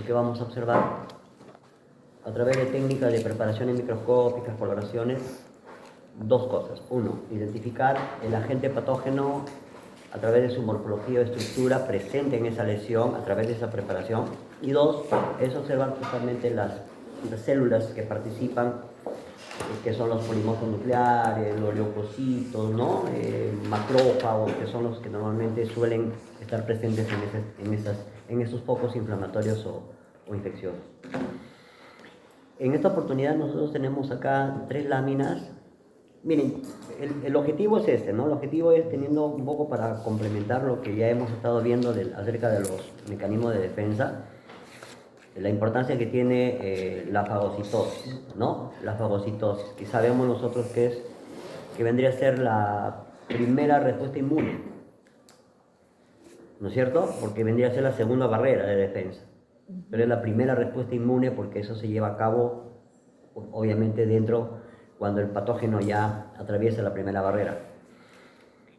lo que vamos a observar a través de técnicas de preparaciones microscópicas, coloraciones, dos cosas. Uno, identificar el agente patógeno a través de su morfología o estructura presente en esa lesión a través de esa preparación. Y dos, es observar justamente las células que participan, que son los polimorfos nucleares, los leucocitos, ¿no? Macrófagos, que son los que normalmente suelen estar presentes en esos focos inflamatorios o infecciosos. En esta oportunidad nosotros tenemos acá 3 láminas. Miren, el objetivo es este, ¿no? El objetivo es, teniendo un poco para complementar lo que ya hemos estado viendo acerca de los mecanismos de defensa, la importancia que tiene la fagocitosis, ¿no? La fagocitosis, que sabemos nosotros que vendría a ser la primera respuesta inmune, ¿no es cierto? Porque vendría a ser la segunda barrera de defensa, pero es la primera respuesta inmune porque eso se lleva a cabo, obviamente, cuando el patógeno ya atraviesa la primera barrera.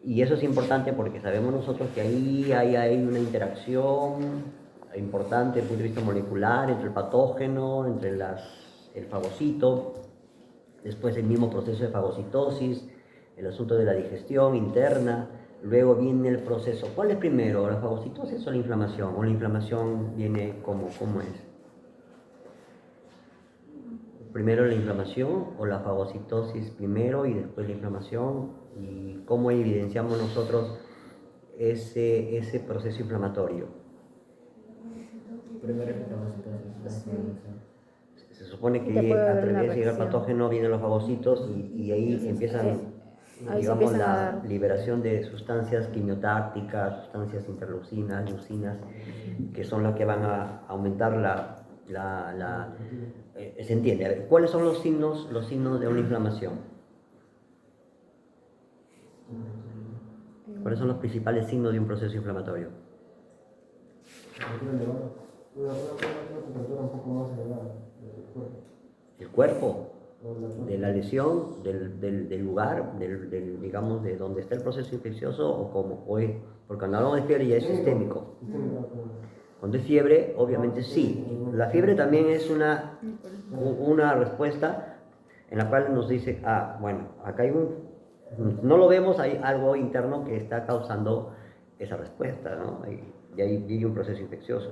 Y eso es importante porque sabemos nosotros que ahí hay una interacción importante desde el punto de vista molecular entre el patógeno, entre el fagocito, después el mismo proceso de fagocitosis, el asunto de la digestión interna, luego viene el proceso. ¿Cuál es primero, la fagocitosis o la inflamación? ¿O la inflamación viene cómo es? Primero la inflamación o la fagocitosis primero y después la inflamación, y cómo evidenciamos nosotros ese proceso inflamatorio. Primero la fagocitosis. Se supone que a través de llegar el patógeno vienen los fagocitos y ahí empiezan, digamos, la liberación de sustancias quimiotácticas, sustancias interleucinas, leucinas, que son las que van a aumentar se entiende. A ver, ¿cuáles son los signos de una inflamación? ¿Cuáles son los principales signos de un proceso inflamatorio? El cuerpo de la lesión, del lugar, digamos, de donde está el proceso infeccioso, o como hoy, porque cuando hablamos de fiebre ya es sistémico. Cuando es fiebre, obviamente sí. La fiebre también es una respuesta en la cual nos dice, bueno, acá no lo vemos, hay algo interno que está causando esa respuesta, ¿no? Y ahí viene un proceso infeccioso.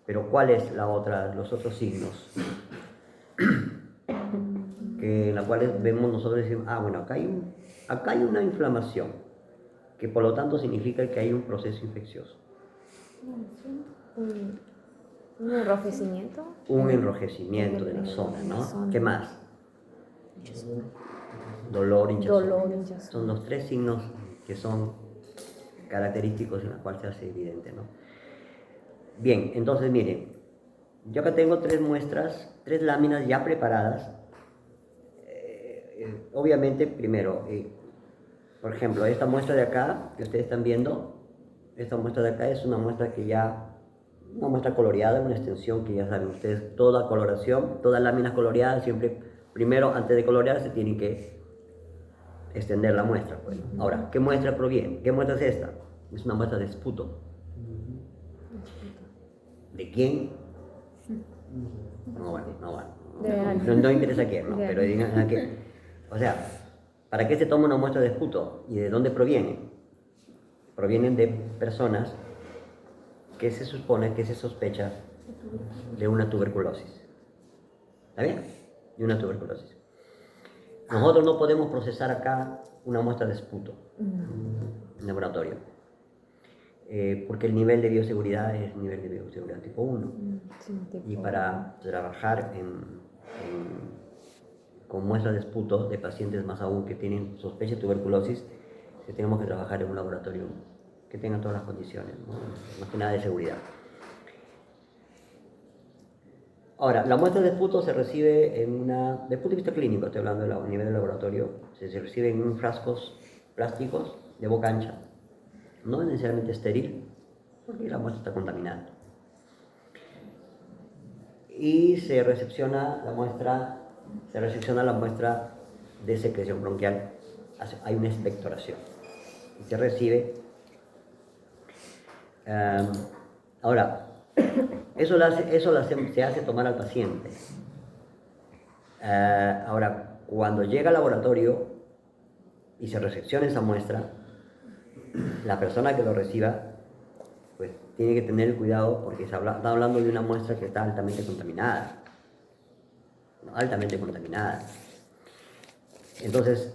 Pero ¿cuál es los otros signos? En la cual vemos nosotros y decimos, bueno, acá hay una inflamación, que por lo tanto significa que hay un proceso infeccioso. ¿Un enrojecimiento? Un enrojecimiento de la zona, ¿no? ¿Qué más? Dolor, hinchazón. Son los 3 signos que son característicos en los cuales se hace evidente, ¿no? Bien, entonces miren, yo acá tengo 3 muestras, 3 láminas ya preparadas. Obviamente, primero, por ejemplo, esta muestra de acá que ustedes están viendo, esta muestra de acá es una muestra una muestra coloreada, una extensión que ya saben ustedes, toda coloración, todas láminas coloreadas, siempre, primero, antes de colorear, se tienen que extender la muestra, pues. Ahora, ¿qué muestra proviene? ¿Qué muestra es esta? Es una muestra de esputo. ¿De quién? No interesa quién, ¿no? Pero digan a qué. O sea, ¿para qué se toma una muestra de esputo? ¿Y de dónde proviene? Provienen de personas que se supone, que se sospecha de una tuberculosis. ¿Está bien? De una tuberculosis. Nosotros no podemos procesar acá una muestra de esputo en laboratorio, porque el nivel de bioseguridad es nivel de bioseguridad tipo 1. Y para trabajar con muestras de esputo de pacientes, más aún que tienen sospecha de tuberculosis, tenemos que trabajar en un laboratorio que tenga todas las condiciones, ¿no? Más que nada de seguridad. Ahora, la muestra de esputo se recibe desde el punto de vista clínico, estoy hablando a nivel de laboratorio, se recibe en frascos plásticos de boca ancha, no es necesariamente estéril, porque la muestra está contaminada. Y se recepciona la muestra de secreción bronquial, hay una expectoración y se recibe. Ahora, Se hace tomar al paciente. Ahora, cuando llega al laboratorio y se resecciona esa muestra, la persona que lo reciba pues tiene que tener cuidado porque está hablando de una muestra que está altamente contaminada. ¿No? Altamente contaminada. Entonces,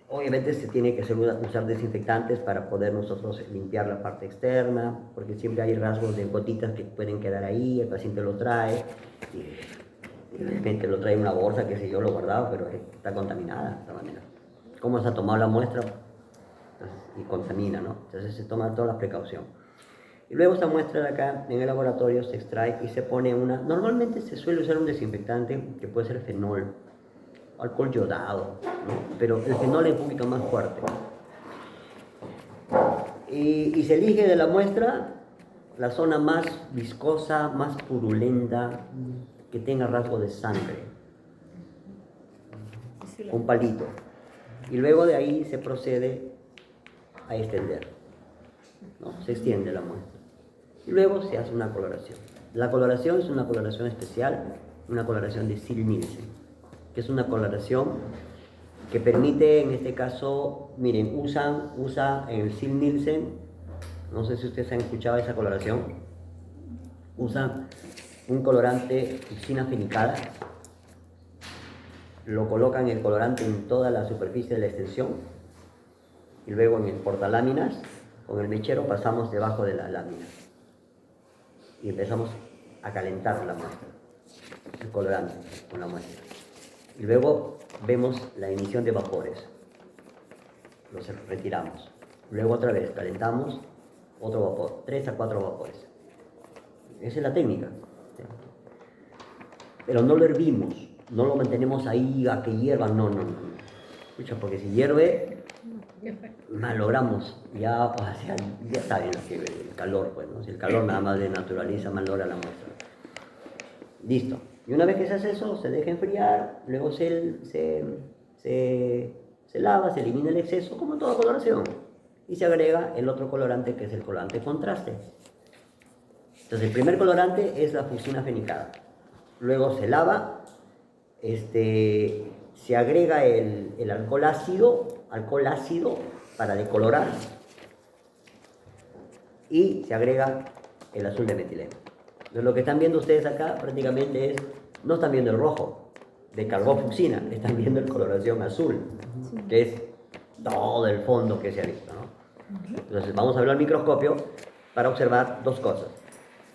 obviamente se tiene que usar desinfectantes para poder nosotros limpiar la parte externa, porque siempre hay rasgos de gotitas que pueden quedar ahí, el paciente lo trae, y de repente lo trae en una bolsa, qué sé yo, lo guardado, pero está contaminada de esta manera. ¿Cómo se ha tomado la muestra? Entonces, y contamina, ¿no? Entonces se toma toda la precaución. Y luego esta muestra de acá, en el laboratorio, se extrae y se pone normalmente se suele usar un desinfectante que puede ser fenol, alcohol yodado, ¿no? Pero el fenol es un poquito más fuerte. Y se elige de la muestra la zona más viscosa, más purulenta, que tenga rasgo de sangre. Un palito. Y luego de ahí se procede a extender, ¿no? Se extiende la muestra. Y luego se hace una coloración. La coloración es una coloración especial, una coloración de Ziehl-Neelsen, que es una coloración que permite, en este caso, miren, usa en el Ziehl-Neelsen, no sé si ustedes han escuchado esa coloración, usa un colorante fucina fenicada, lo colocan el colorante en toda la superficie de la extensión y luego en el portaláminas, con el mechero pasamos debajo de la lámina y empezamos a calentar la muestra, el colorante con la muestra. Y luego vemos la emisión de vapores, los retiramos. Luego otra vez calentamos otro vapor, 3 a 4 vapores. Esa es la técnica. Pero no lo hervimos, no lo mantenemos ahí a que hierva, no. Escucha, porque si hierve, malogramos, ya saben que el calor, pues, ¿no? Si el calor nada más desnaturaliza, malogra la muestra. Listo. Y una vez que se hace eso, se deja enfriar, luego se lava, se elimina el exceso, como toda coloración, y se agrega el otro colorante, que es el colorante contraste. Entonces, el primer colorante es la fucina fenicada. Luego se lava, se agrega el alcohol ácido para decolorar, y se agrega el azul de metileno. Entonces, lo que están viendo ustedes acá prácticamente no están viendo el rojo de carbofucina, están viendo la coloración azul, que es todo el fondo que se ha visto, ¿no? Entonces vamos a ver al microscopio para observar dos cosas.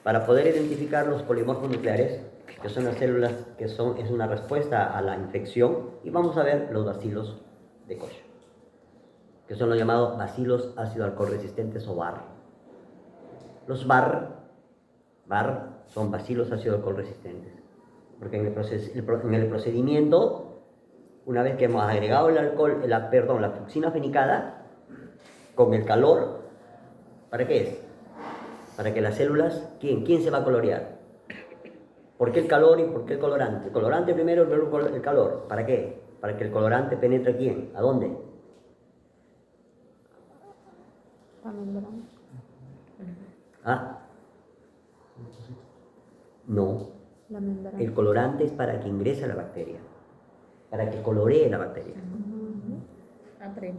Para poder identificar los polimorfos nucleares, que son las células es una respuesta a la infección, y vamos a ver los bacilos de Koch, que son los llamados bacilos ácido alcohol resistentes o BAR. Los BAR son bacilos ácido alcohol resistentes, porque en el procedimiento, una vez que hemos agregado la fucina fenicada, con el calor, ¿para qué es? Para que las células, ¿quién se va a colorear? ¿Por qué el calor y por qué el colorante? El colorante primero, luego el calor. ¿Para qué? Para que el colorante penetre ¿quién? ¿A dónde? La membrana. ¿Ah? No. La membrana. El colorante es para que ingrese la bacteria, para que coloree la bacteria.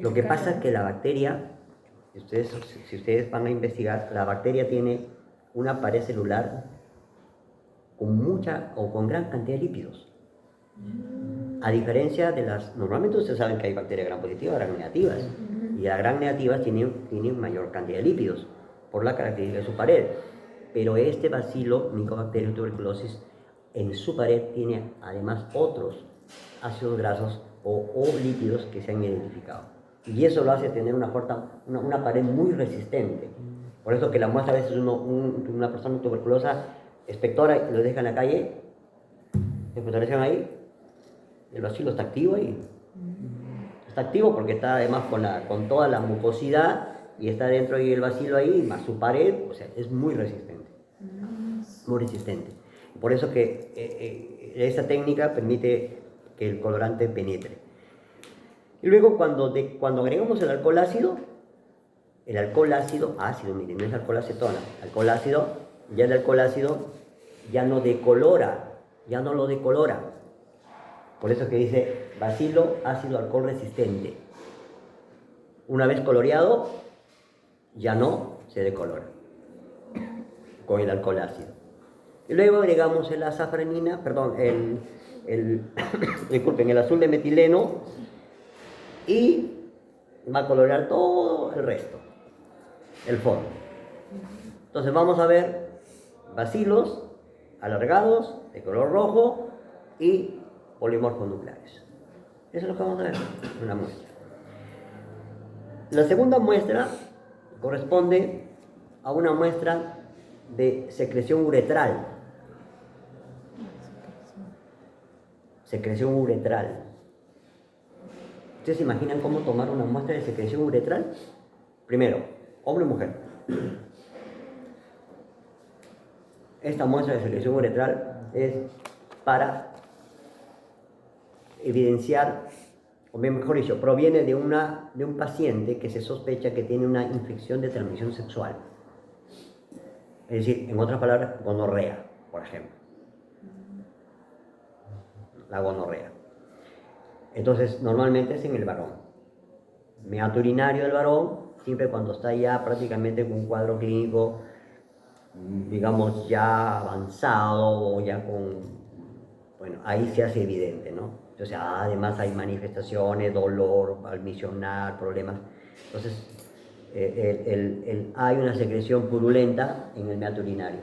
Lo que pasa es que la bacteria, si ustedes van a investigar, la bacteria tiene una pared celular con mucha o con gran cantidad de lípidos. A diferencia de normalmente ustedes saben que hay bacterias gram positivas, gram negativas, y las gram negativas tienen mayor cantidad de lípidos por la característica de su pared. Pero este bacilo, Mycobacterium tuberculosis, en su pared tiene además otros ácidos grasos o lípidos que se han identificado. Y eso lo hace tener una pared muy resistente. Por eso que la muestra a veces una persona tuberculosa expectora y lo deja en la calle, expectoración ahí, el bacilo está activo ahí. Está activo porque está además con toda la mucosidad y está dentro y el bacilo ahí, más su pared, o sea, es muy resistente. Muy resistente. Por eso que esa técnica permite que el colorante penetre. Y luego cuando agregamos el alcohol ácido, miren, no es alcohol acetona, alcohol ácido, ya el alcohol ácido ya no decolora, ya no lo decolora. Por eso que dice bacilo ácido alcohol resistente. Una vez coloreado, ya no se decolora con el alcohol ácido. Y luego agregamos la azafranina, perdón, disculpen, el azul de metileno y va a colorear todo el resto, el fondo. Entonces vamos a ver bacilos alargados de color rojo y polimorfos nucleares. Eso es lo que vamos a ver en una muestra. La segunda muestra corresponde a una muestra de secreción uretral. Secreción uretral. ¿Ustedes se imaginan cómo tomar una muestra de secreción uretral? Primero, hombre o mujer. Esta muestra de secreción uretral es para evidenciar, o mejor dicho, proviene de un paciente que se sospecha que tiene una infección de transmisión sexual. Es decir, en otras palabras, gonorrea, por ejemplo. La gonorrea. Entonces, normalmente es en el varón. Meato urinario del varón, siempre cuando está ya prácticamente con un cuadro clínico, digamos, ya avanzado o ya con... Bueno, ahí se hace evidente, ¿no? Entonces, además hay manifestaciones, dolor, al misionar, problemas. Entonces, hay una secreción purulenta en el meato urinario.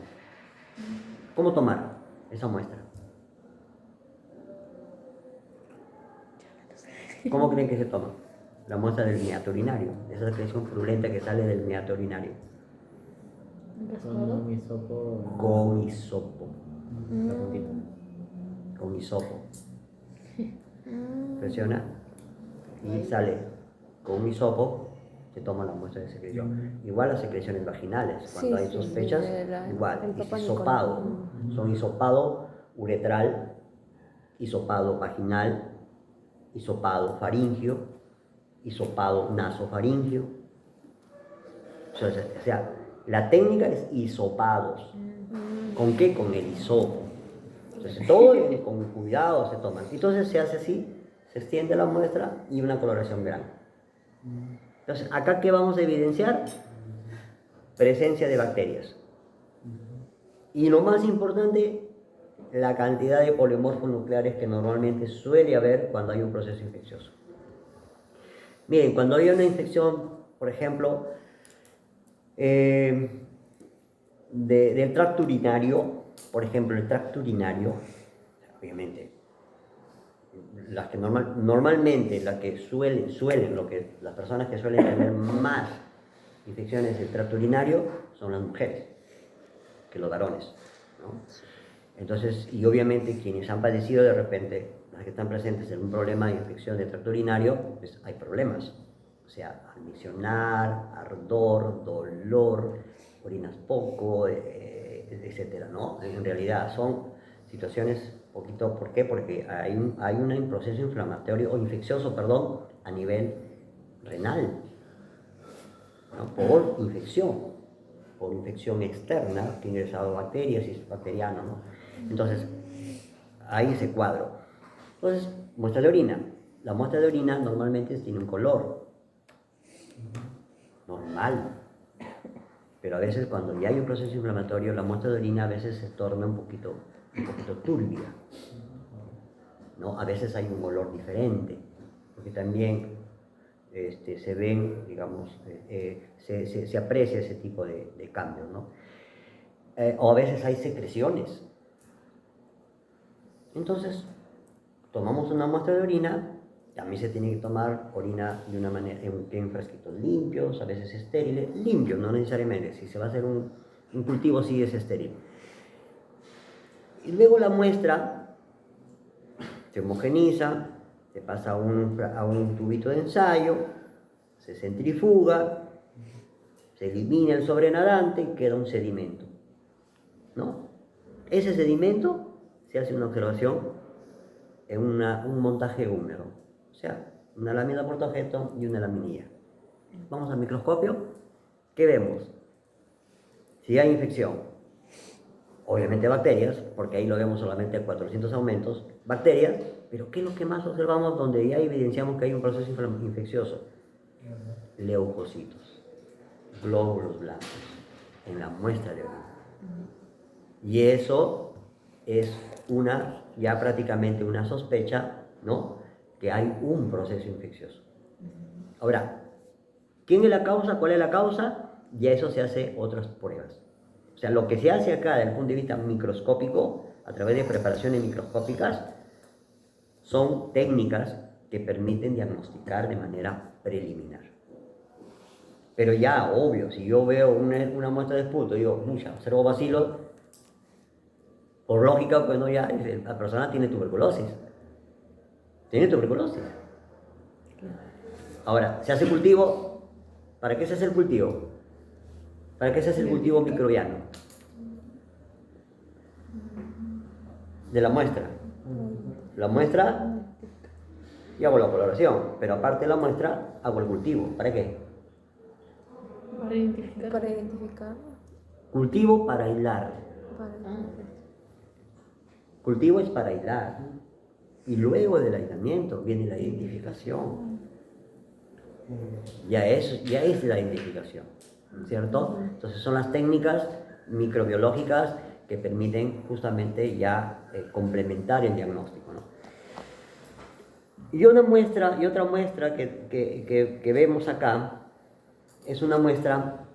¿Cómo tomar esa muestra? ¿Cómo creen que se toma? La muestra del meato urinario, esa secreción purulenta que sale del meato urinario. Con hisopo. Con hisopo. La puntita. Con hisopo. Presiona y sale con un hisopo, se toma la muestra de secreción. Igual las secreciones vaginales, cuando hay sospechas, igual, es hisopado. Son hisopado uretral, hisopado vaginal, hisopado faringio, hisopado nasofaringio. O sea, la técnica es hisopados. ¿Con qué? Con el hisopo. Entonces, todo con cuidado se toma. Entonces se hace así, se extiende la muestra y una coloración grande. Entonces, acá ¿qué vamos a evidenciar? Presencia de bacterias. Y lo más importante, la cantidad de polimorfos nucleares que normalmente suele haber cuando hay un proceso infeccioso. Miren, cuando hay una infección, por ejemplo, del tracto urinario, por ejemplo, el tracto urinario, obviamente, las que normalmente las personas que suelen tener más infecciones del tracto urinario son las mujeres que los varones, ¿no? Entonces, y obviamente quienes han padecido de repente, las que están presentes en un problema de infección del tracto urinario, pues hay problemas. O sea, al misionar, ardor, dolor, orinas poco, etcétera, ¿no? En realidad son situaciones poquito, ¿por qué? Porque hay un proceso inflamatorio o infeccioso, perdón, a nivel renal, ¿no? Por infección externa que ha ingresado bacterias y es bacteriano, ¿no? Entonces, hay ese cuadro. Entonces, muestra de orina. La muestra de orina normalmente tiene un color normal, pero a veces cuando ya hay un proceso inflamatorio, la muestra de orina a veces se torna un poquito turbia, ¿no? A veces hay un olor diferente, porque también se ven, digamos, se aprecia ese tipo de cambios, ¿no? O a veces hay secreciones. Entonces, tomamos una muestra de orina. También se tiene que tomar orina de una manera, en frasquitos limpios, a veces estériles, limpios, no necesariamente. Si se va a hacer un cultivo, sí es estéril. Y luego la muestra se homogeniza, se pasa a un tubito de ensayo, se centrifuga, se elimina el sobrenadante y queda un sedimento, ¿no? Ese sedimento se hace una observación en un montaje húmedo, o sea, una lámina portaobjeto y una laminilla. Vamos al microscopio, ¿qué vemos? Si hay infección, obviamente bacterias, porque ahí lo vemos solamente 400 aumentos, bacterias, pero ¿qué es lo que más observamos donde ya evidenciamos que hay un proceso infeccioso? Leucocitos, glóbulos blancos, en la muestra de orina. Y eso es ya prácticamente una sospecha, ¿no? Que hay un proceso infeccioso. Ahora, ¿quién es la causa? ¿Cuál es la causa? Ya eso se hace otras pruebas. O sea, lo que se hace acá desde el punto de vista microscópico, a través de preparaciones microscópicas, son técnicas que permiten diagnosticar de manera preliminar. Pero ya, obvio, si yo veo una muestra de esputo y digo, mucha, observo bacilos, por lógica, bueno, ya la persona tiene tuberculosis. Tiene tuberculosis. Ahora, ¿se hace cultivo? ¿Para qué se hace el cultivo? ¿Para qué se hace el cultivo microbiano? De la muestra. La muestra, y hago la coloración, pero aparte de la muestra, hago el cultivo. ¿Para qué? Para identificar. Para identificar. Cultivo para aislar. Para... Cultivo es para aislar. Y luego del aislamiento viene la identificación. Ya es la identificación, ¿cierto? Entonces son las técnicas microbiológicas que permiten justamente ya complementar el diagnóstico, ¿no? Y otra muestra que vemos acá es una muestra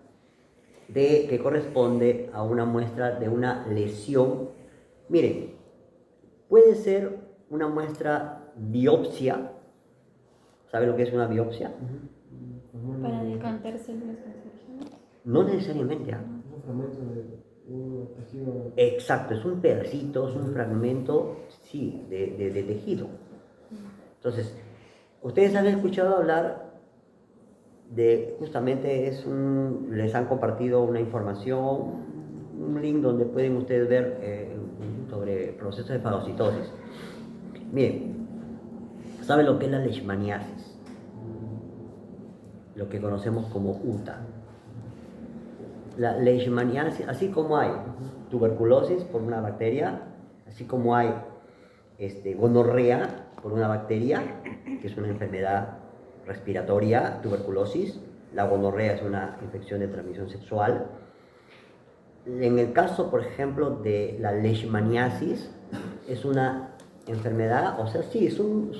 que corresponde a una muestra de una lesión. Miren, puede ser una muestra biopsia. ¿Sabe lo que es una biopsia? Para decantar células cancerígenas. No necesariamente. Un fragmento de un tejido. Exacto, es un pedacito, es un fragmento, sí, de tejido. Entonces, ustedes han escuchado hablar de, justamente les han compartido una información, un link donde pueden ustedes ver sobre procesos de fagocitosis. Miren, ¿saben lo que es la leishmaniasis? Lo que conocemos como UTA. La leishmaniasis, así como hay tuberculosis por una bacteria, así como hay gonorrea por una bacteria, que es una enfermedad respiratoria, tuberculosis. La gonorrea es una infección de transmisión sexual. En el caso, por ejemplo, de la leishmaniasis, es una enfermedad, o sea, sí, son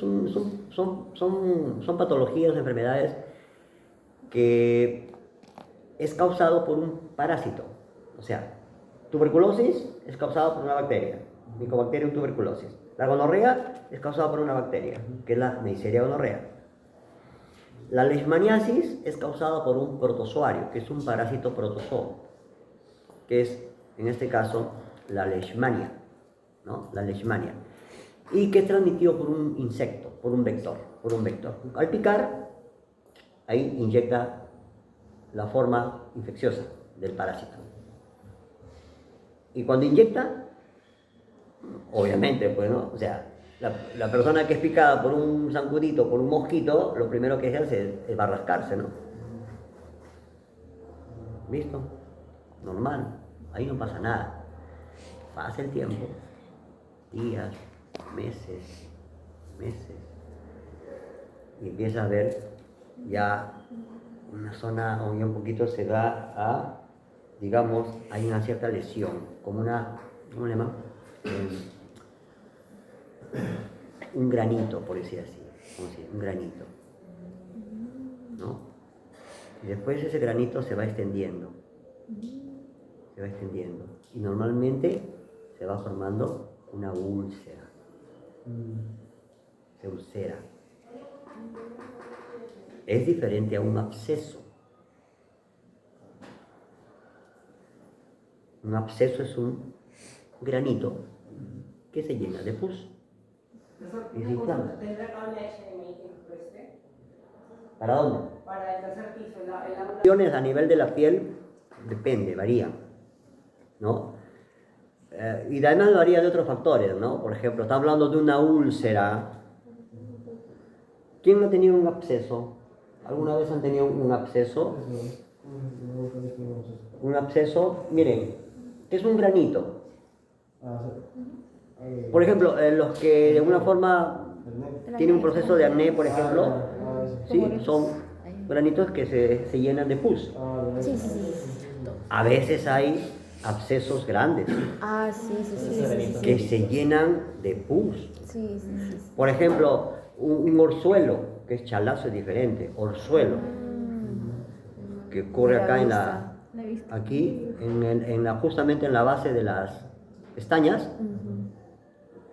patologías, enfermedades que es causado por un parásito. O sea, tuberculosis es causado por una bacteria, Mycobacterium tuberculosis. La gonorrea es causada por una bacteria, que es la Neisseria gonorrea. La leishmaniasis es causada por un protozoario, que es un parásito protozoo, que es, en este caso, la leishmania, ¿no? La leishmania. Y que es transmitido por un insecto, por un vector. Al picar, ahí inyecta la forma infecciosa del parásito. Y cuando inyecta, obviamente, pues, ¿no? O sea, la persona que es picada por un zancudito, por un mosquito, lo primero que se hace es barrascarse, ¿no? ¿Listo? Normal, ahí no pasa nada. Pasa el tiempo, días, meses, y empieza a ver ya una zona o ya un poquito se va a, digamos, hay una cierta lesión, como una, ¿cómo le llaman? Un granito, por decir así, un granito, ¿no? Y después ese granito se va extendiendo, y normalmente se va formando una úlcera, se ulcera. Es diferente a un absceso. Un absceso es un granito que se llena de pus. Y se inflama. ¿Para dónde? Para el tercer piso, A nivel de la piel, depende, varía, ¿no? Y además varía de otros factores, ¿no? Por ejemplo, está hablando de una úlcera. ¿Quién no ha tenido un absceso? ¿Alguna vez han tenido un absceso? Un absceso, miren, es un granito. Por ejemplo, los que de alguna forma tienen un proceso de acné, por ejemplo, ¿sí? Son granitos que se llenan de pus. Sí, sí, sí. A veces hay abscesos grandes Sí. que se llenan de pus. Sí. Por ejemplo, un orzuelo, que es chalazo es diferente, orzuelo, que ocurre acá en La he visto. aquí, justamente en la base de las pestañas,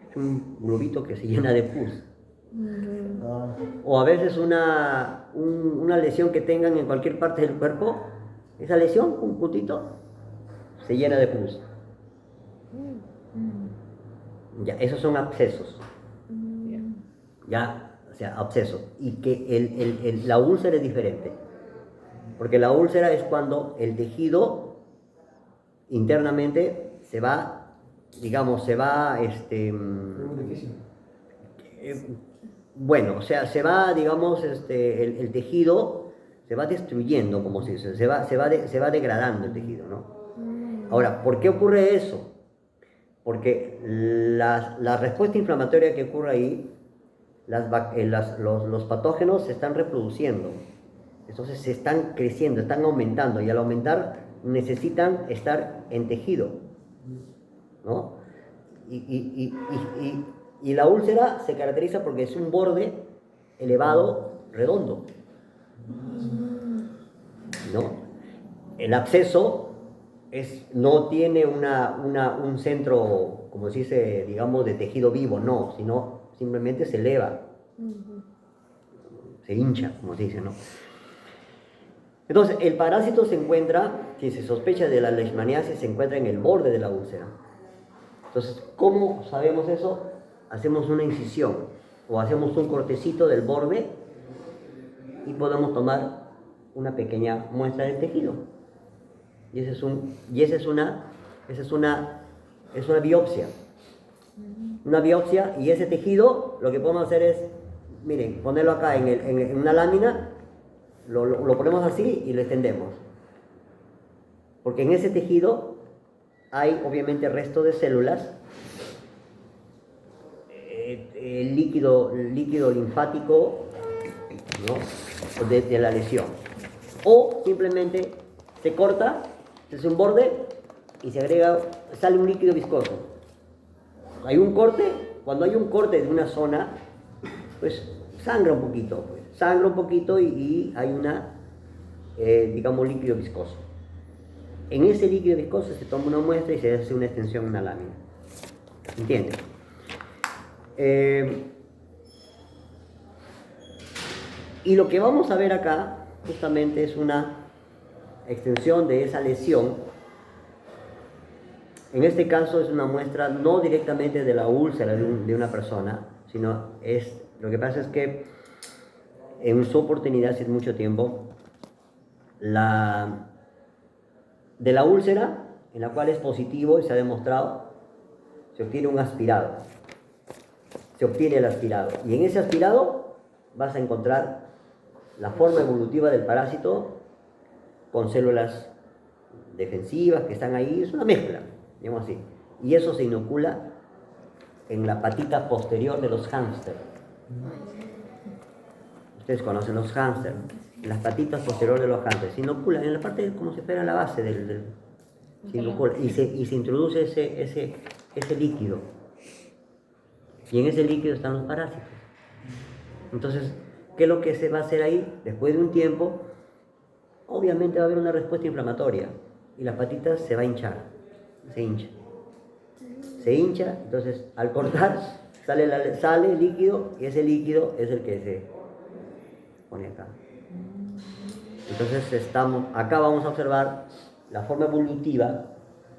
es un globito que se llena de pus. O a veces una lesión que tengan en cualquier parte del cuerpo, esa lesión, un puntito, se llena de pus. Ya, esos son abscesos. Ya, o sea, abscesos. Y que la úlcera es diferente. Porque la úlcera es cuando el tejido internamente se va, digamos, bueno, o sea, se va, digamos, el tejido se va destruyendo, como se dice, se va degradando el tejido, ¿no? Ahora, ¿por qué ocurre eso? Porque la respuesta inflamatoria que ocurre ahí, los patógenos se están reproduciendo, entonces se están creciendo, están aumentando, y al aumentar necesitan estar en tejido, ¿no? Y la úlcera se caracteriza porque es un borde elevado, redondo, ¿no? El absceso no tiene un centro, como se dice, digamos, de tejido vivo, no, sino simplemente se eleva, se hincha, como se dice, ¿no? Entonces, el parásito se encuentra, si se sospecha de la leishmaniasis, se encuentra en el borde de la úlcera. Entonces, ¿cómo sabemos eso? Hacemos una incisión o hacemos un cortecito del borde y podemos tomar una pequeña muestra del tejido. Y esa es una biopsia. Una biopsia, y ese tejido lo que podemos hacer es, miren, ponerlo acá en una lámina, lo ponemos así y lo extendemos. Porque en ese tejido hay obviamente resto de células, el líquido linfático, ¿no? de la lesión. O simplemente se corta, se hace un borde y sale un líquido viscoso. Hay un corte, cuando hay un corte de una zona, pues sangra un poquito, y hay digamos, líquido viscoso. En ese líquido viscoso se toma una muestra y se hace una extensión en una lámina. ¿Entiendes? Y lo que vamos a ver acá justamente es una extensión de esa lesión. En este caso es una muestra no directamente de la úlcera de una persona, sino lo que pasa es que en su oportunidad hace mucho tiempo, de la úlcera, en la cual es positivo y se ha demostrado, se obtiene un aspirado. Se obtiene el aspirado. Y en ese aspirado vas a encontrar la forma evolutiva del parásito con células defensivas que están ahí. Es una mezcla, digamos así. Y eso se inocula en la patita posterior de los hámster. Ustedes conocen los hámster. Las patitas posteriores de los hámster se inoculan en la parte como se espera en la base se inocula, y se introduce ese líquido. Y en ese líquido están los parásitos. Entonces, ¿qué es lo que se va a hacer ahí? Después de un tiempo, obviamente va a haber una respuesta inflamatoria y las patitas se va a hinchar, se hincha, entonces al cortar sale líquido, y ese líquido es el que se pone acá. Entonces acá vamos a observar la forma evolutiva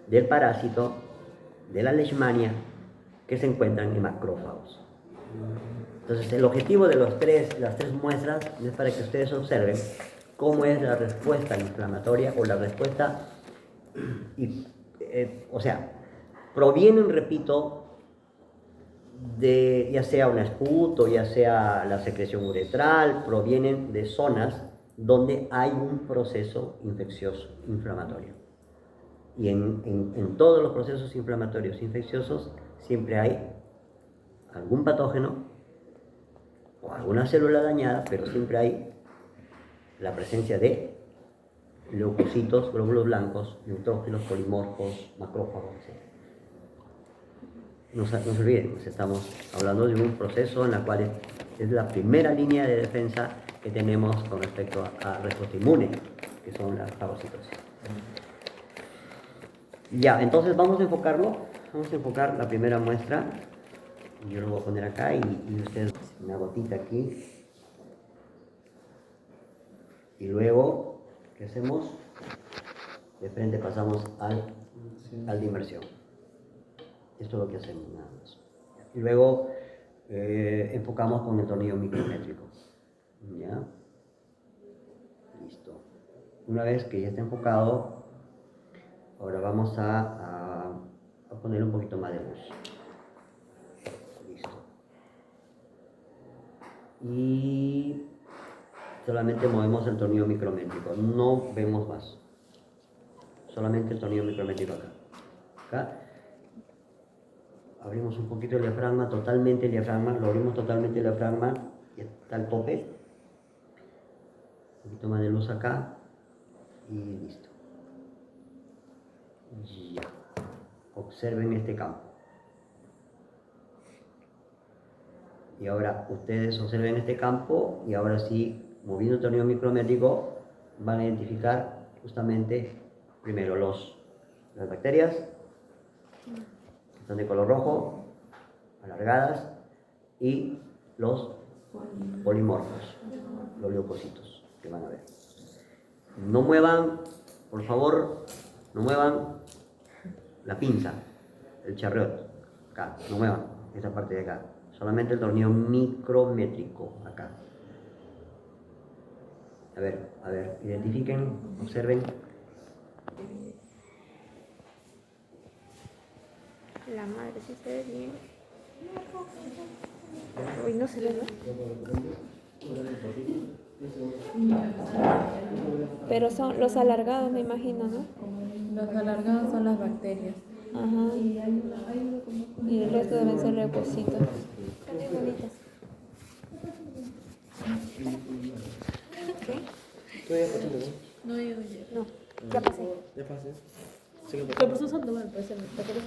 del parásito, de la leishmania, que se encuentran en macrófagos. Entonces, el objetivo de las tres muestras es para que ustedes observen cómo es la respuesta inflamatoria o la respuesta, o sea, provienen, repito, ya sea una esputo, ya sea la secreción uretral, provienen de zonas donde hay un proceso infeccioso, inflamatorio. Y en todos los procesos inflamatorios infecciosos siempre hay algún patógeno o alguna célula dañada, pero siempre hay la presencia de leucocitos, glóbulos blancos, neutrófilos, polimorfos, macrófagos, etc. No se olviden, pues estamos hablando de un proceso en el cual es la primera línea de defensa que tenemos con respecto a respuesta inmune, que son las fagocitosis. Ya, entonces vamos a enfocarlo. Vamos a enfocar la primera muestra. Yo lo voy a poner acá y ustedes una gotita aquí. Y luego, ¿qué hacemos? De frente pasamos al de inversión. Esto es lo que hacemos, nada más. Y luego enfocamos con el tornillo micrométrico. ¿Ya? Listo. Una vez que ya está enfocado, ahora vamos a poner un poquito más de luz. Listo. Y solamente movemos el tornillo micrométrico, no vemos más. Solamente el tornillo micrométrico acá. Acá. Abrimos un poquito el diafragma, totalmente el diafragma, lo abrimos totalmente el diafragma, y está el tope. Un poquito más de luz acá y listo. Ya. Observen este campo. Y ahora ustedes observen este campo y ahora sí, moviendo el tornillo micrométrico, van a identificar justamente primero las bacterias, que están de color rojo, alargadas, y los polimorfos, los leucocitos que van a ver. No muevan, por favor, no muevan la pinza, el charriot, acá, no muevan esa parte de acá, solamente el tornillo micrométrico, acá. A ver, identifiquen, observen. La madre sí se ve bien. Uy, no se ve, ¿no? Pero son los alargados, me imagino, ¿no? Los alargados son las bacterias. Ajá. Y el resto deben ser leucocitos. Están bien bonitas. ¿Qué? ¿Tú ya pasaste, no? No he ido ya. No, ya pasé. ¿Ya pasé? Sí que Lo pasé. pasó Sandoval, parece. ¿Te acuerdas?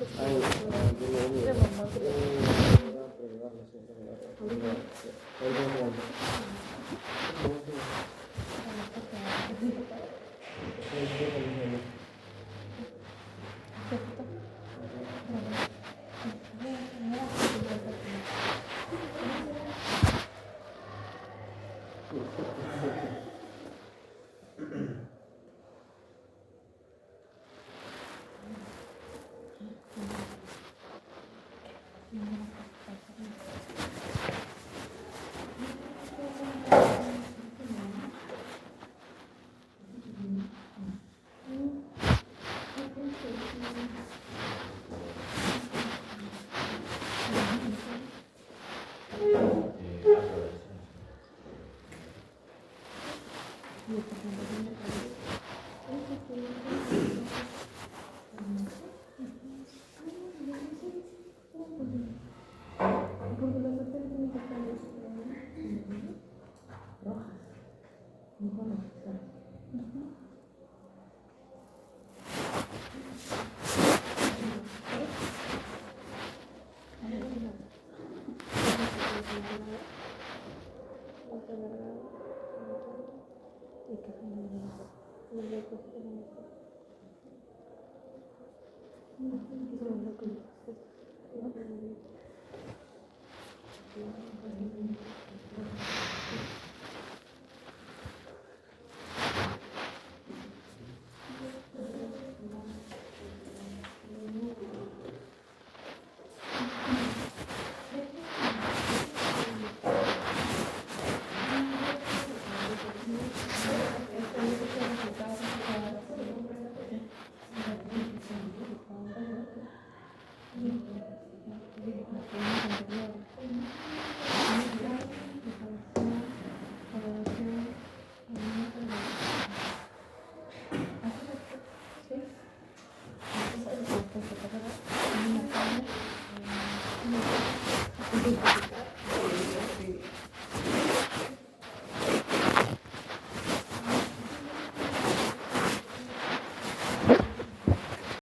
Sí.